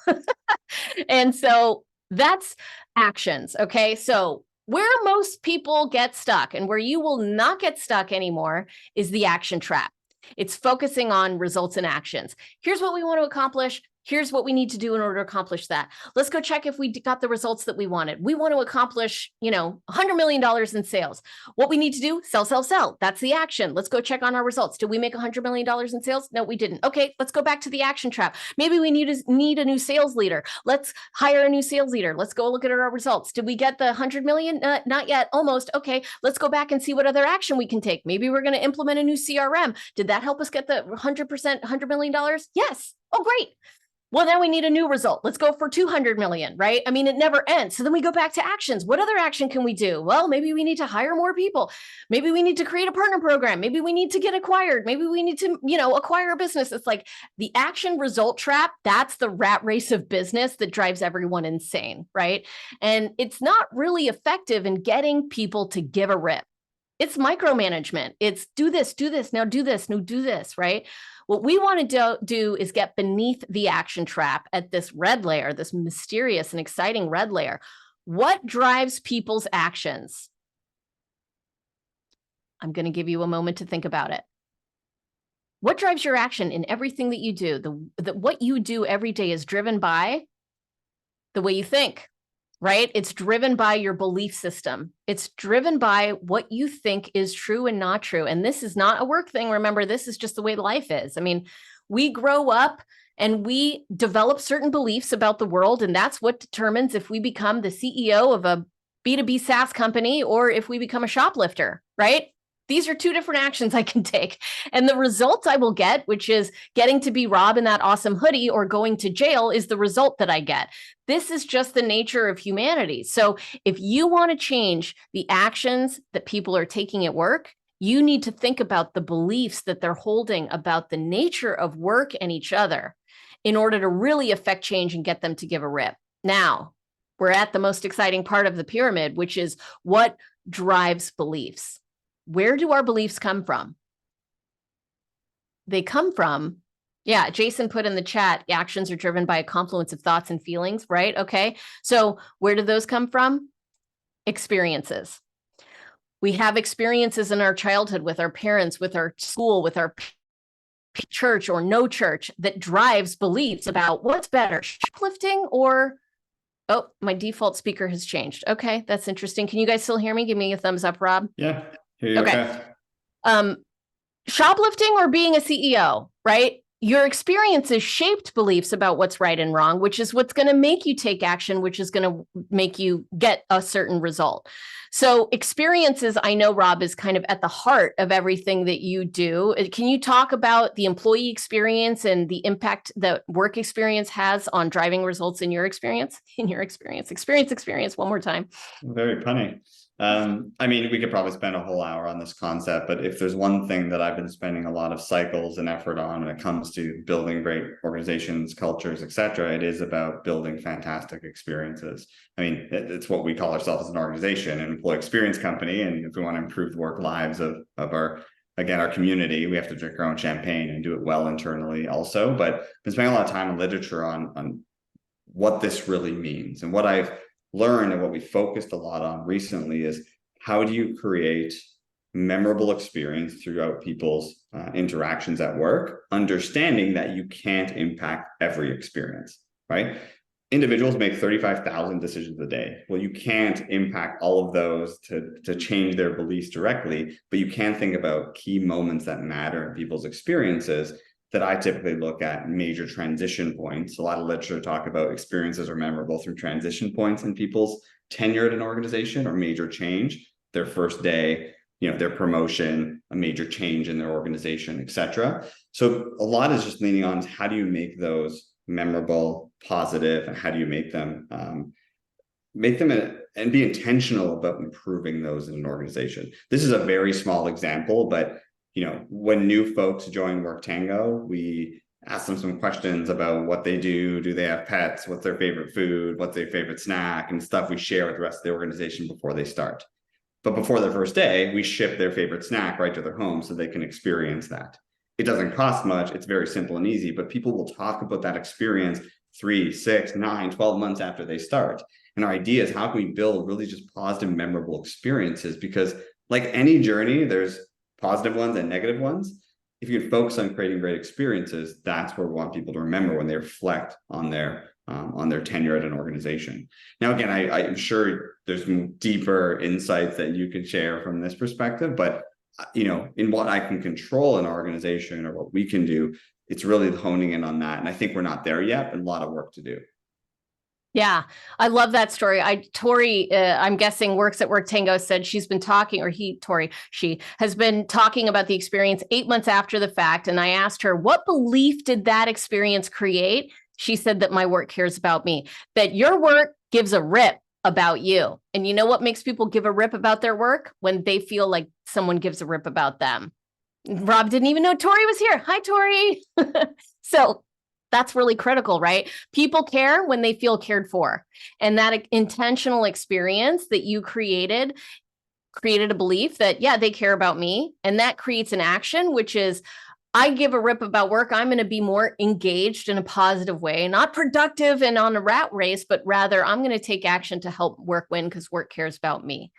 And so that's actions. Okay. So where most people get stuck and where you will not get stuck anymore is the action trap. It's focusing on results and actions. Here's what we want to accomplish. Here's what we need to do in order to accomplish that. Let's go check if we got the results that we wanted. We want to accomplish, $100 million in sales. What we need to do, sell, sell, sell. That's the action. Let's go check on our results. Did we make $100 million in sales? No, we didn't. Okay, let's go back to the action trap. Maybe we need a new sales leader. Let's hire a new sales leader. Let's go look at our results. Did we get the 100 million? Not yet, almost. Okay, let's go back and see what other action we can take. Maybe we're going to implement a new CRM. Did that help us get the 100%, $100 million? Yes. Oh, great. Well, now we need a new result. Let's go for 200 million, right? I mean, it never ends. So then we go back to actions. What other action can we do? Well, maybe we need to hire more people. Maybe we need to create a partner program. Maybe we need to get acquired. Maybe we need to, acquire a business. It's like the action result trap. That's the rat race of business that drives everyone insane, right? And it's not really effective in getting people to give a rip. It's micromanagement. It's do this, now do this, no, do this, right? What we want to do is get beneath the action trap at this red layer, this mysterious and exciting red layer. What drives people's actions? I'm going to give you a moment to think about it. What drives your action in everything that you do? What you do every day is driven by the way you think, right? It's driven by your belief system. It's driven by what you think is true and not true. And this is not a work thing. Remember, this is just the way life is. I mean, we grow up and we develop certain beliefs about the world, and that's what determines if we become the CEO of a B2B SaaS company or if we become a shoplifter, right? These are two different actions I can take. And the results I will get, which is getting to be Rob in that awesome hoodie or going to jail, is the result that I get. This is just the nature of humanity. So if you want to change the actions that people are taking at work, you need to think about the beliefs that they're holding about the nature of work and each other in order to really affect change and get them to give a rip. Now, we're at the most exciting part of the pyramid, which is what drives beliefs. Where do our beliefs come from? They come from, Jason put in the chat, actions are driven by a confluence of thoughts and feelings, right? Okay, so where do those come from? Experiences. We have experiences in our childhood with our parents, with our school, with our church or no church that drives beliefs about what's better, shoplifting or, oh, my default speaker has changed. Okay, that's interesting. Can you guys still hear me? Give me a thumbs up, Rob. Yeah. Okay. Shoplifting or being a CEO, right? Your experiences shaped beliefs about what's right and wrong, which is what's going to make you take action, which is going to make you get a certain result. So experiences, I know, Rob, is kind of at the heart of everything that you do. Can you talk about the employee experience and the impact that work experience has on driving results in your experience? Experience, one more time. Very punny. I mean, we could probably spend a whole hour on this concept, but if there's one thing that I've been spending a lot of cycles and effort on when it comes to building great organizations, cultures, etc., it is about building fantastic experiences. I mean, it's what we call ourselves as an organization, an employee experience company. And if we want to improve the work lives of our community, we have to drink our own champagne and do it well internally also. But I've been spending a lot of time in literature on what this really means. And what I've learned and what we focused a lot on recently is how do you create memorable experience throughout people's interactions at work, understanding that you can't impact every experience, right? Individuals make 35,000 decisions a day. Well, you can't impact all of those to change their beliefs directly, but you can think about key moments that matter in people's experiences that I typically look at major transition points. A lot of literature talk about experiences are memorable through transition points in people's tenure at an organization or major change, their first day, their promotion, a major change in their organization, etc. So a lot is just leaning on how do you make those memorable, positive, and how do you make them and be intentional about improving those in an organization. This is a very small example, but when new folks join WorkTango, we ask them some questions about what they do. Do they have pets? What's their favorite food? What's their favorite snack? And stuff we share with the rest of the organization before they start. But before their first day, we ship their favorite snack right to their home so they can experience that. It doesn't cost much. It's very simple and easy, but people will talk about that experience 3, 6, 9, 12 months after they start. And our idea is how can we build really just positive, memorable experiences? Because like any journey, there's positive ones and negative ones. if you can focus on creating great experiences, that's where we want people to remember when they reflect on their tenure at an organization. Now, again, I'm sure there's deeper insights that you could share from this perspective, but in what I can control in our organization or what we can do, it's really honing in on that. And I think we're not there yet, and a lot of work to do. Yeah, I love that story. Tori, I'm guessing works at WorkTango, said she's been talking, or she has been talking about the experience 8 months after the fact. And I asked her, what belief did that experience create? She said that my work cares about me, that your work gives a rip about you. And you know what makes people give a rip about their work? When they feel like someone gives a rip about them. Rob didn't even know Tori was here. Hi, Tori. So that's really critical, right? People care when they feel cared for. And that intentional experience that you created a belief that, yeah, they care about me. And that creates an action, which is, I give a rip about work. I'm going to be more engaged in a positive way, not productive and on a rat race, but rather I'm going to take action to help work win because work cares about me.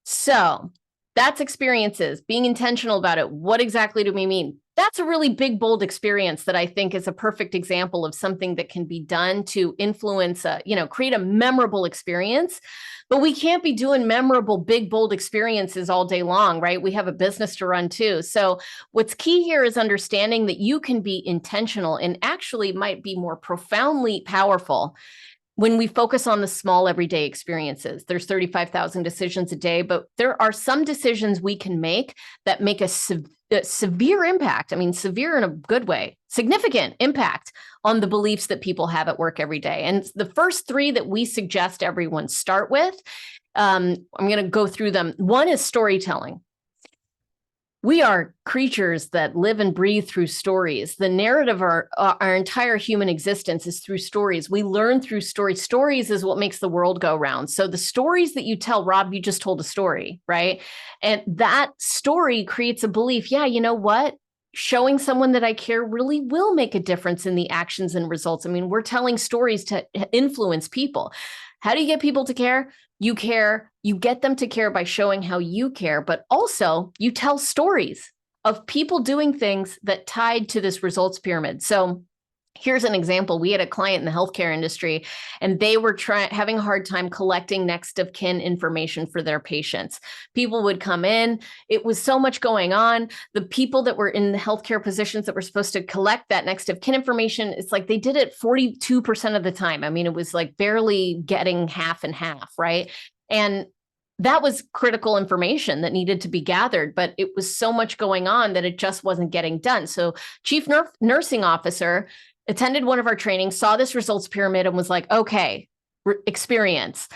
So that's experiences, being intentional about it. What exactly do we mean? That's a really big, bold experience that I think is a perfect example of something that can be done to influence, create a memorable experience. But we can't be doing memorable, big, bold experiences all day long, right? We have a business to run too. So what's key here is understanding that you can be intentional and actually might be more profoundly powerful when we focus on the small everyday experiences. There's 35,000 decisions a day, but there are some decisions we can make that make a severe impact. I mean, severe in a good way, significant impact on the beliefs that people have at work every day. And the first three that we suggest everyone start with, I'm going to go through them. One is storytelling. We are creatures that live and breathe through stories. The narrative of our entire human existence is through stories. We learn through stories. Stories is what makes the world go round. So the stories that you tell, Rob, you just told a story, right? And that story creates a belief. Yeah, you know what? Showing someone that I care really will make a difference in the actions and results. I mean, we're telling stories to influence people. How do you get people to care? You care, you get them to care by showing how you care, but also you tell stories of people doing things that tied to this results pyramid. So here's an example. We had a client in the healthcare industry, and they were having a hard time collecting next of kin information for their patients. People would come in. It was so much going on. The people that were in the healthcare positions that were supposed to collect that next of kin information, it's like they did it 42% of the time. I mean, it was like barely getting half and half, right? And that was critical information that needed to be gathered, but it was so much going on that it just wasn't getting done. So chief nursing officer attended one of our trainings, saw this results pyramid and was like, okay, experience.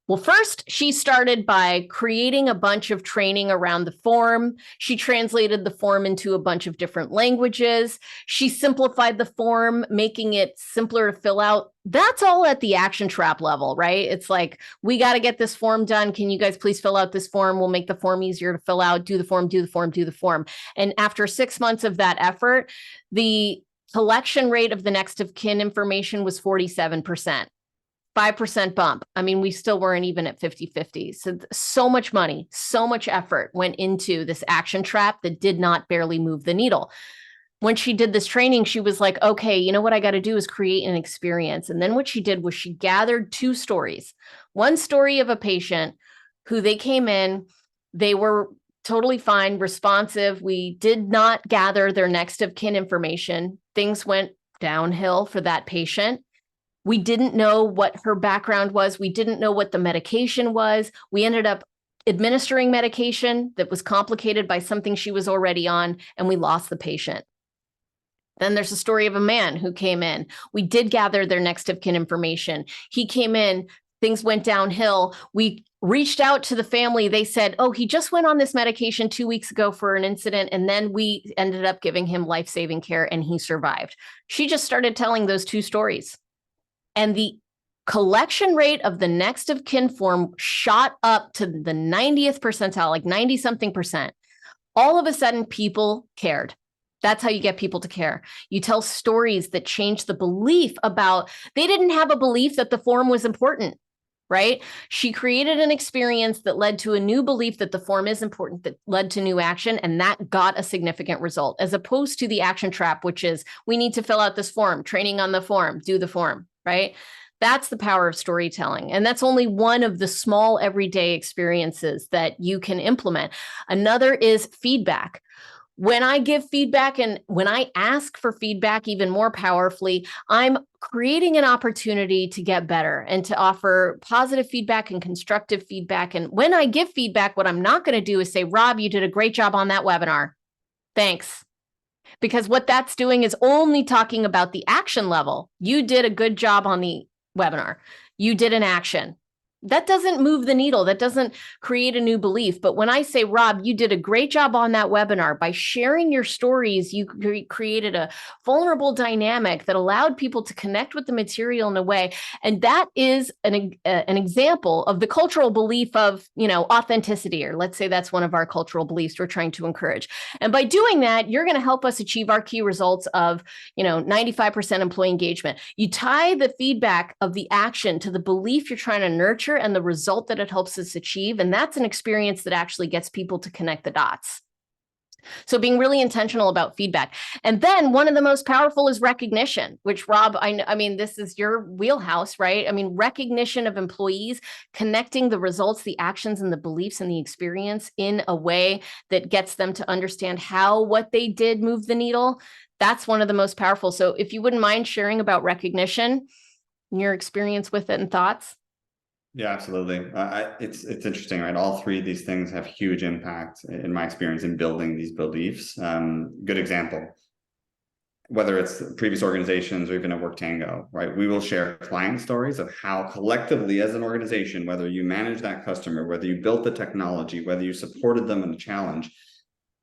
Well, first, she started by creating a bunch of training around the form. She translated the form into a bunch of different languages. She simplified the form, making it simpler to fill out. That's all at the action trap level, right? It's like, we got to get this form done. Can you guys please fill out this form? We'll make the form easier to fill out. Do the form, do the form, do the form. And after 6 months of that effort, the collection rate of the next of kin information was 47%, 5% bump. I mean, we still weren't even at 50-50. So much money, so much effort went into this action trap that did not barely move the needle. When she did this training, she was like, okay, you know what I got to do is create an experience. And then what she did was she gathered two stories. One story of a patient who they came in, they were totally fine, responsive. We did not gather their next of kin information. Things went downhill for that patient. We didn't know what her background was. We didn't know what the medication was. We ended up administering medication that was complicated by something she was already on, and we lost the patient. Then there's a story of a man who came in. We did gather their next of kin information. He came in, things went downhill. We reached out to the family. They said, oh, he just went on this medication 2 weeks ago for an incident. And then we ended up giving him life-saving care and he survived. She just started telling those two stories. And the collection rate of the next of kin form shot up to the 90th percentile, like 90 something percent. All of a sudden, people cared. That's how you get people to care. You tell stories that change the belief about, they didn't have a belief that the form was important. right? She created an experience that led to a new belief that the form is important, that led to new action, and that got a significant result, as opposed to the action trap, which is we need to fill out this form, training on the form, do the form, right? That's the power of storytelling. And that's only one of the small everyday experiences that you can implement. Another is feedback. When I give feedback and when I ask for feedback even more powerfully, I'm creating an opportunity to get better and to offer positive feedback and constructive feedback. And when I give feedback, what I'm not going to do is say, Rob, you did a great job on that webinar. Thanks. Because what that's doing is only talking about the action level. You did a good job on the webinar. You did an action. That doesn't move the needle. That doesn't create a new belief. But when I say, Rob, you did a great job on that webinar, by sharing your stories, you created a vulnerable dynamic that allowed people to connect with the material in a way. And that is an example of the cultural belief of, authenticity, or let's say that's one of our cultural beliefs we're trying to encourage. And by doing that, you're going to help us achieve our key results of, 95% employee engagement. You tie the feedback of the action to the belief you're trying to nurture and the result that it helps us achieve. And that's an experience that actually gets people to connect the dots. So being really intentional about feedback. And then one of the most powerful is recognition, which, Rob, I mean, this is your wheelhouse, right? I mean, recognition of employees, connecting the results, the actions, and the beliefs and the experience in a way that gets them to understand how what they did moved the needle. That's one of the most powerful. So if you wouldn't mind sharing about recognition, your experience with it and thoughts. Yeah, absolutely. It's interesting, right? All three of these things have huge impact in my experience in building these beliefs. Good example, whether it's previous organizations or even at WorkTango, right? We will share client stories of how collectively as an organization, whether you manage that customer, whether you built the technology, whether you supported them in a challenge,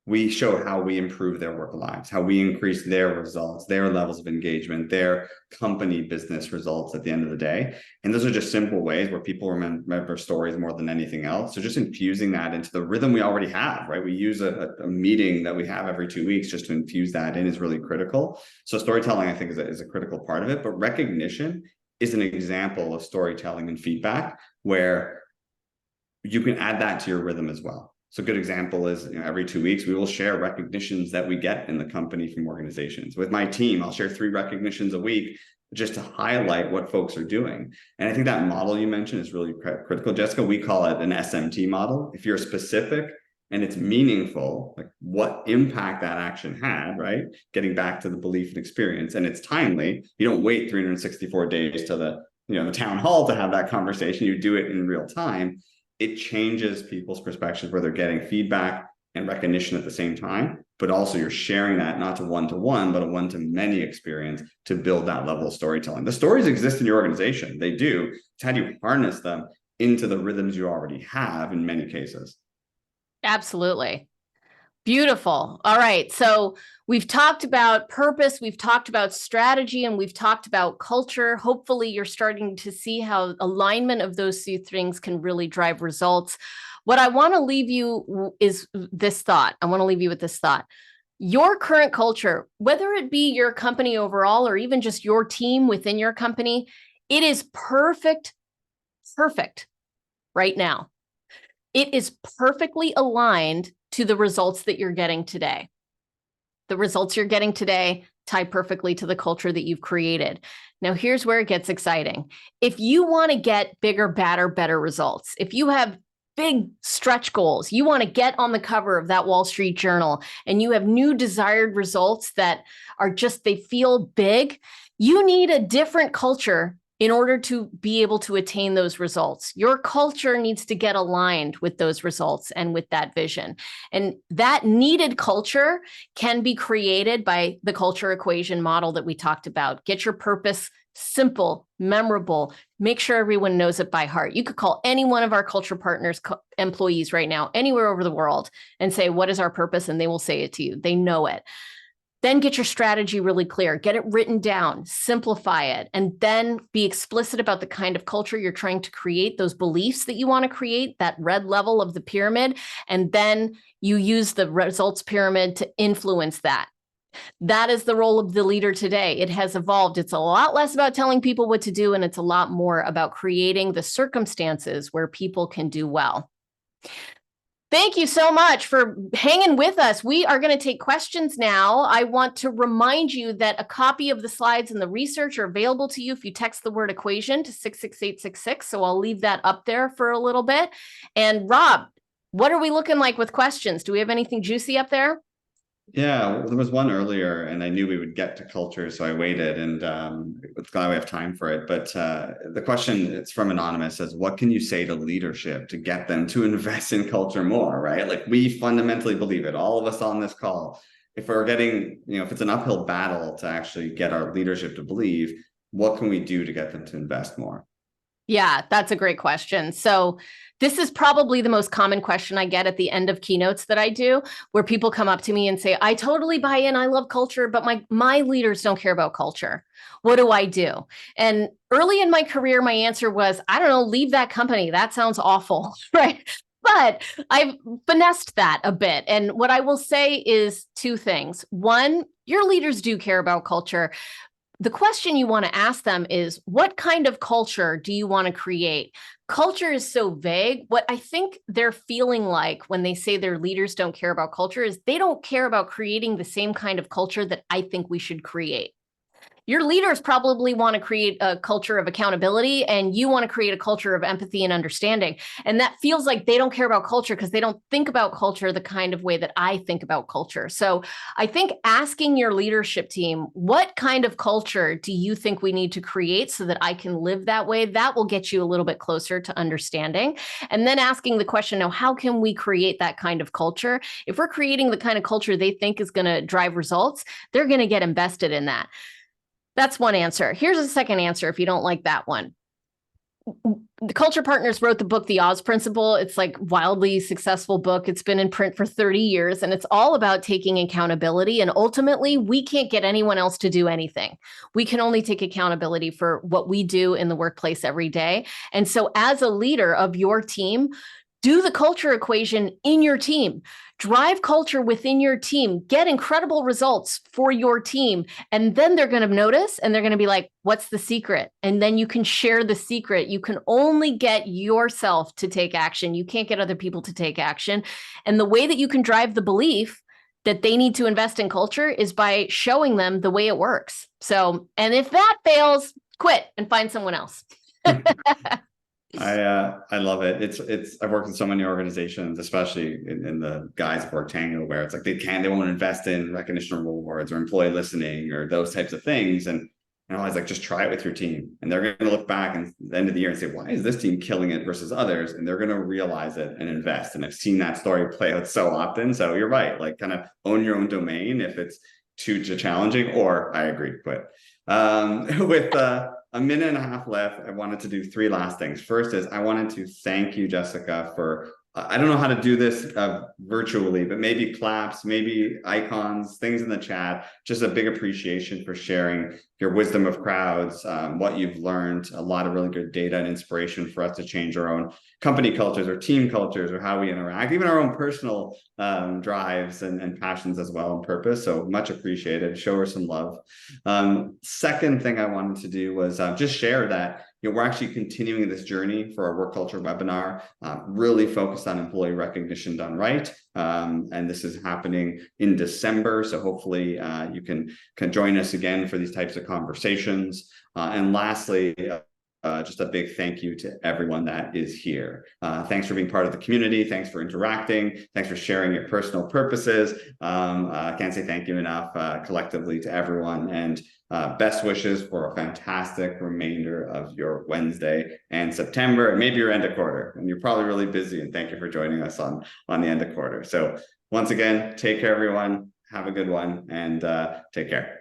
we show how we improve their work lives, how we increase their results, their levels of engagement, their company business results at the end of the day. And those are just simple ways where people remember stories more than anything else. So just infusing that into the rhythm we already have, right? We use a meeting that we have every 2 weeks just to infuse that in is really critical. So storytelling, I think, is a critical part of it. But recognition is an example of storytelling and feedback where you can add that to your rhythm as well. So a good example is, every 2 weeks, we will share recognitions that we get in the company from organizations. With my team, I'll share 3 recognitions a week just to highlight what folks are doing. And I think that model you mentioned is really critical. Jessica, we call it an SMT model. If you're specific and it's meaningful, like what impact that action had, right? Getting back to the belief and experience, and it's timely. You don't wait 364 days to the town hall to have that conversation. You do it in real time. It changes people's perspectives where they're getting feedback and recognition at the same time, but also you're sharing that not to one-to-one, but a one-to-many experience to build that level of storytelling. The stories exist in your organization. They do. It's how do you harness them into the rhythms you already have in many cases. Absolutely. Beautiful. All right. So we've talked about purpose, we've talked about strategy, and we've talked about culture. Hopefully you're starting to see how alignment of those two things can really drive results. What I want to leave you is this thought. I want to leave you with this thought. Your current culture, whether it be your company overall or even just your team within your company, it is perfect right now. It is perfectly aligned to the results that you're getting today. The results you're getting today tie perfectly to the culture that you've created. Now, here's where it gets exciting. If you want to get bigger, better results, if you have big stretch goals, you want to get on the cover of that Wall Street Journal, and you have new desired results that are just, they feel big, you need a different culture in order to be able to attain those results. Your culture needs to get aligned with those results and with that vision. And that needed culture can be created by the culture equation model that we talked about. Get your purpose simple, memorable, make sure everyone knows it by heart. You could call any one of our culture partners employees right now, anywhere over the world, and say, what is our purpose? And they will say it to you. They know it. Then get your strategy really clear, get it written down, simplify it, and then be explicit about the kind of culture you're trying to create, those beliefs that you want to create, that red level of the pyramid, and then you use the results pyramid to influence that. That is the role of the leader today. It has evolved. It's a lot less about telling people what to do, and it's a lot more about creating the circumstances where people can do well. Thank you so much for hanging with us. We are going to take questions now. I want to remind you that a copy of the slides and the research are available to you if you text the word equation to 66866. So I'll leave that up there for a little bit. And Rob, what are we looking like with questions? Do we have anything juicy up there? Yeah, there was one earlier, and I knew we would get to culture, so I waited, and it's glad we have time for it. But the question, it's from Anonymous, says, what can you say to leadership to get them to invest in culture more, right? Like, we fundamentally believe it, all of us on this call. If we're getting, if it's an uphill battle to actually get our leadership to believe, what can we do to get them to invest more? Yeah, that's a great question. So this is probably the most common question I get at the end of keynotes that I do, where people come up to me and say, I totally buy in, I love culture, but my leaders don't care about culture. What do I do? And early in my career, my answer was, I don't know, leave that company. That sounds awful, right? But I've finessed that a bit. And what I will say is two things. One, your leaders do care about culture. The question you want to ask them is, what kind of culture do you want to create? Culture is so vague. What I think they're feeling like when they say their leaders don't care about culture is they don't care about creating the same kind of culture that I think we should create. Your leaders probably want to create a culture of accountability, and you want to create a culture of empathy and understanding. And that feels like they don't care about culture because they don't think about culture the kind of way that I think about culture. So I think asking your leadership team, what kind of culture do you think we need to create so that I can live that way? That will get you a little bit closer to understanding. And then asking the question, now, how can we create that kind of culture? If we're creating the kind of culture they think is going to drive results, they're going to get invested in that. That's one answer. Here's a second answer if you don't like that one. The Culture Partners wrote the book, The Oz Principle. It's like wildly successful book. It's been in print for 30 years, and it's all about taking accountability. And ultimately, we can't get anyone else to do anything. We can only take accountability for what we do in the workplace every day. And so as a leader of your team, do the culture equation in your team. Drive culture within your team. Get incredible results for your team. And then they're going to notice and they're going to be like, what's the secret? And then you can share the secret. You can only get yourself to take action. You can't get other people to take action. And the way that you can drive the belief that they need to invest in culture is by showing them the way it works. So, and if that fails, quit and find someone else. I love it. I've worked in so many organizations, especially in the guys of WorkTango, where it's like they won't invest in recognition rewards or employee listening or those types of things. And I was like, just try it with your team. And they're going to look back at the end of the year and say, why is this team killing it versus others? And they're going to realize it and invest. And I've seen that story play out so often. So you're right. Like, kind of own your own domain if it's too challenging, or I agree, quit. With a minute and a half left, I wanted to do three last things. First is I wanted to thank you, Jessica, for, I don't know how to do this virtually, but maybe claps, maybe icons, things in the chat. Just a big appreciation for sharing your wisdom of crowds, what you've learned, a lot of really good data and inspiration for us to change our own company cultures or team cultures or how we interact, even our own personal drives and passions as well and purpose. So much appreciated. Show her some love. Second thing I wanted to do was just share that we're actually continuing this journey for our work culture webinar, really focused on employee recognition done right. And this is happening in December. So hopefully you can join us again for these types of conversations. And lastly, just a big thank you to everyone that is here. Thanks for being part of the community. Thanks for interacting. Thanks for sharing your personal purposes. I can't say thank you enough collectively to everyone. And best wishes for a fantastic remainder of your Wednesday and September, and maybe your end of quarter. And you're probably really busy. And thank you for joining us on the end of quarter. So once again, take care, everyone. Have a good one, and take care.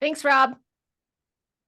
Thanks, Rob.